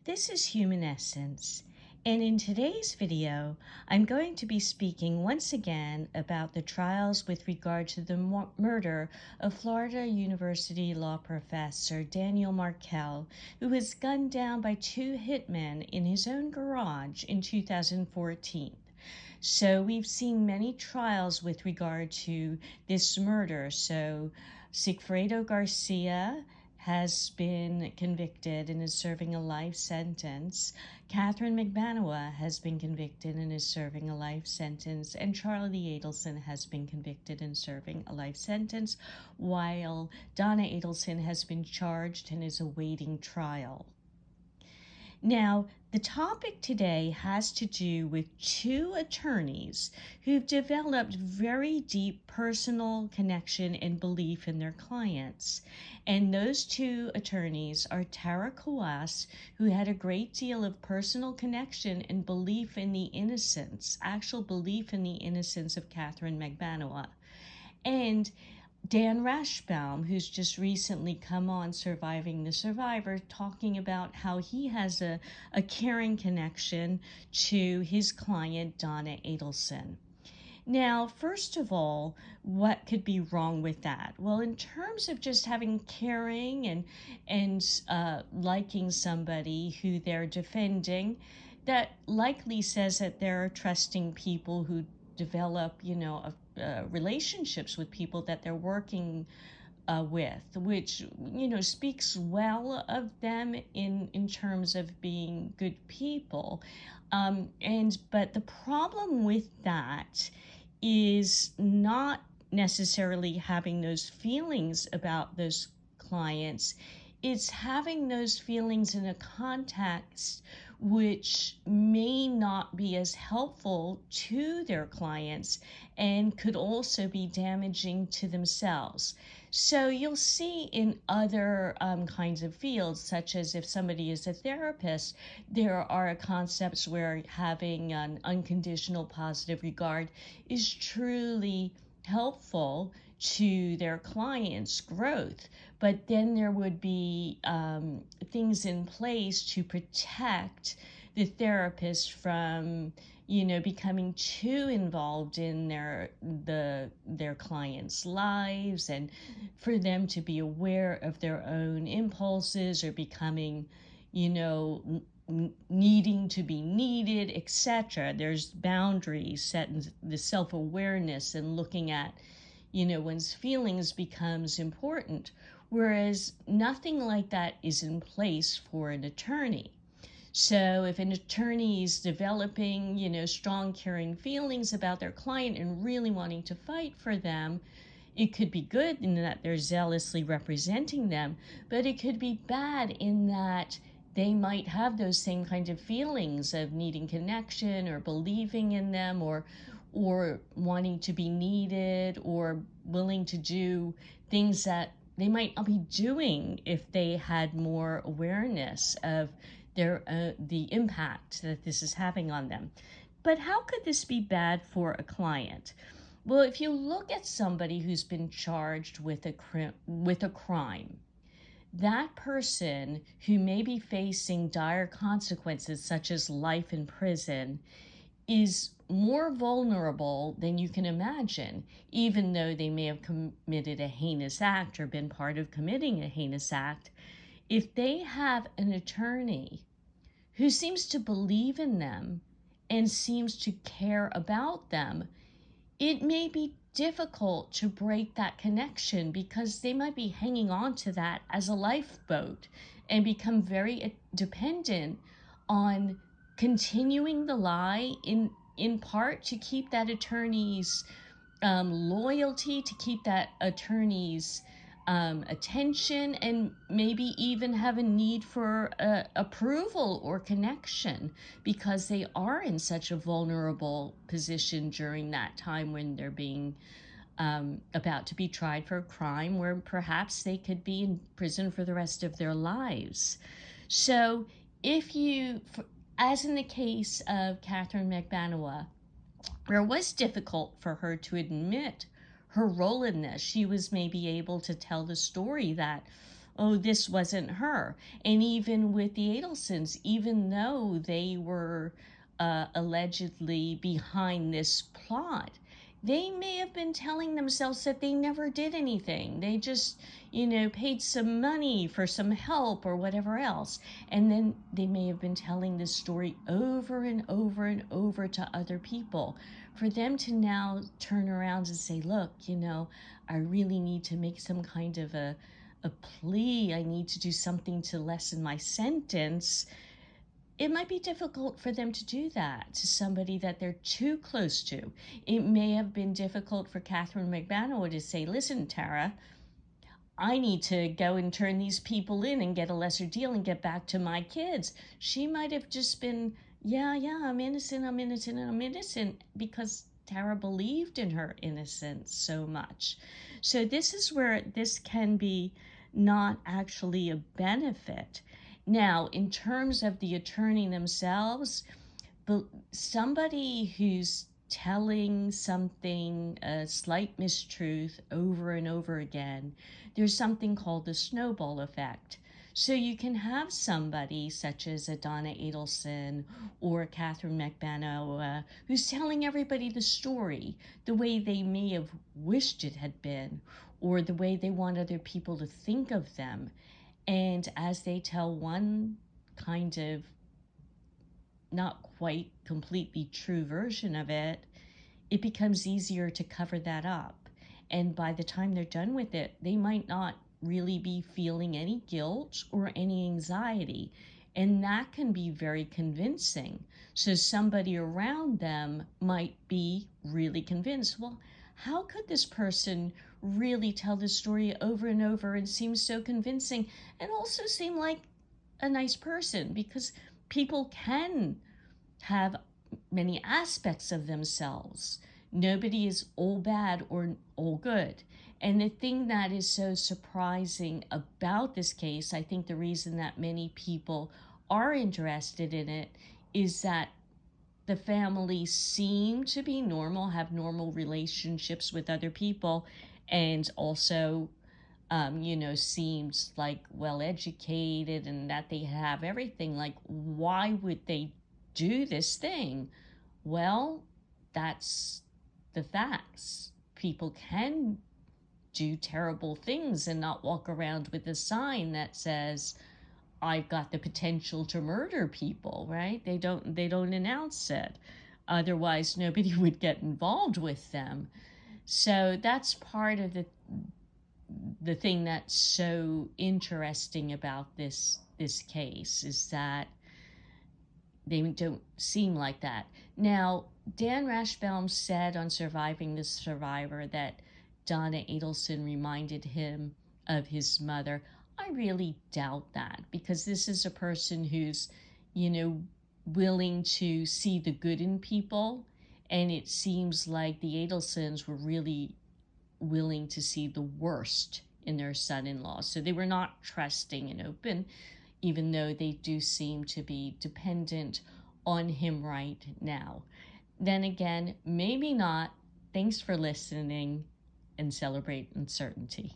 This is Human Essence, and in today's video, I'm going to be speaking once again about the trials with regard to the murder of Florida University law professor Daniel Markel, who was gunned down by two hitmen in his own garage in 2014. So we've seen many trials with regard to this murder. So Sigfredo Garcia has been convicted and is serving a life sentence. Catherine Magbanua has been convicted and is serving a life sentence. And Charlie Adelson has been convicted and serving a life sentence, while Donna Adelson has been charged and is awaiting trial. Now, the topic today has to do with two attorneys who've developed very deep personal connection and belief in their clients. And those two attorneys are Tara Kouas, who had a great deal of personal connection and belief in the innocence, actual belief in the innocence of Catherine Magbanua, and Dan Rashbaum, who's just recently come on Surviving the Survivor, talking about how he has a caring connection to his client, Donna Adelson. Now, first of all, what could be wrong with that? Well, in terms of just having caring and liking somebody who they're defending, that likely says that they're trusting people who develop, relationships with people that they're working with, which, speaks well of them in terms of being good people. But the problem with that is not necessarily having those feelings about those clients. It's having those feelings in a context which may not be as helpful to their clients and could also be damaging to themselves. So you'll see in other kinds of fields, such as if somebody is a therapist, there are concepts where having an unconditional positive regard is truly helpful to their clients' growth. But then there would be things in place to protect the therapist from, becoming too involved in their clients' lives, and for them to be aware of their own impulses or becoming, needing to be needed, etc. There's boundaries set in the self-awareness and looking at, one's feelings becomes important, whereas nothing like that is in place for an attorney. So if an attorney is developing, strong, caring feelings about their client and really wanting to fight for them, it could be good in that they're zealously representing them, but it could be bad in that they might have those same kind of feelings of needing connection or believing in them, or wanting to be needed, or willing to do things that they might not be doing if they had more awareness of the impact that this is having on them. But how could this be bad for a client? Well, if you look at somebody who's been charged with a crime, that person who may be facing dire consequences such as life in prison is more vulnerable than you can imagine, even though they may have committed a heinous act or been part of committing a heinous act. If they have an attorney who seems to believe in them and seems to care about them, it may be difficult to break that connection because they might be hanging on to that as a lifeboat and become very dependent on continuing the lie in part to keep that attorney's loyalty, to keep that attorney's attention, and maybe even have a need for approval or connection because they are in such a vulnerable position during that time when they're being about to be tried for a crime where perhaps they could be in prison for the rest of their lives. So if you, as in the case of Catherine Magbanua, where it was difficult for her to admit her role in this, she was maybe able to tell the story that, oh, this wasn't her. And even with the Adelsons, even though they were allegedly behind this plot, they may have been telling themselves that they never did anything. They just, paid some money for some help or whatever else. And then they may have been telling this story over and over and over to other people. For them to now turn around and say, look, I really need to make some kind of a plea. I need to do something to lessen my sentence. It might be difficult for them to do that to somebody that they're too close to. It may have been difficult for Catherine Magbanua to say, listen, Tara, I need to go and turn these people in and get a lesser deal and get back to my kids. She might have just been, yeah, I'm innocent, I'm innocent, I'm innocent, because Tara believed in her innocence so much. So this is where this can be not actually a benefit. Now, in terms of the attorney themselves, but somebody who's telling something, a slight mistruth over and over again, there's something called the snowball effect. So you can have somebody such as a Donna Adelson or Catherine Magbanua who's telling everybody the story the way they may have wished it had been, or the way they want other people to think of them. And as they tell one kind of not quite completely true version of it, it becomes easier to cover that up. And by the time they're done with it, they might not really be feeling any guilt or any anxiety. And that can be very convincing. So somebody around them might be really convinced, well, how could this person really tell this story over and over and seem so convincing and also seem like a nice person? Because people can have many aspects of themselves. Nobody is all bad or all good. And the thing that is so surprising about this case, I think the reason that many people are interested in it, is that the family seem to be normal, have normal relationships with other people, and also seems like well educated and that they have everything. Like, why would they do this thing? Well, that's the facts. People can do terrible things and not walk around with a sign that says, I've got the potential to murder people, right? They don't announce it. Otherwise, nobody would get involved with them. So that's part of the thing that's so interesting about this case, is that they don't seem like that. Now, Dan Rashbaum said on Surviving the Survivor that Donna Adelson reminded him of his mother. I really doubt that, because this is a person who's, willing to see the good in people. And it seems like the Adelsons were really willing to see the worst in their son-in-law. So they were not trusting and open, even though they do seem to be dependent on him right now. Then again, maybe not. Thanks for listening, and celebrate uncertainty.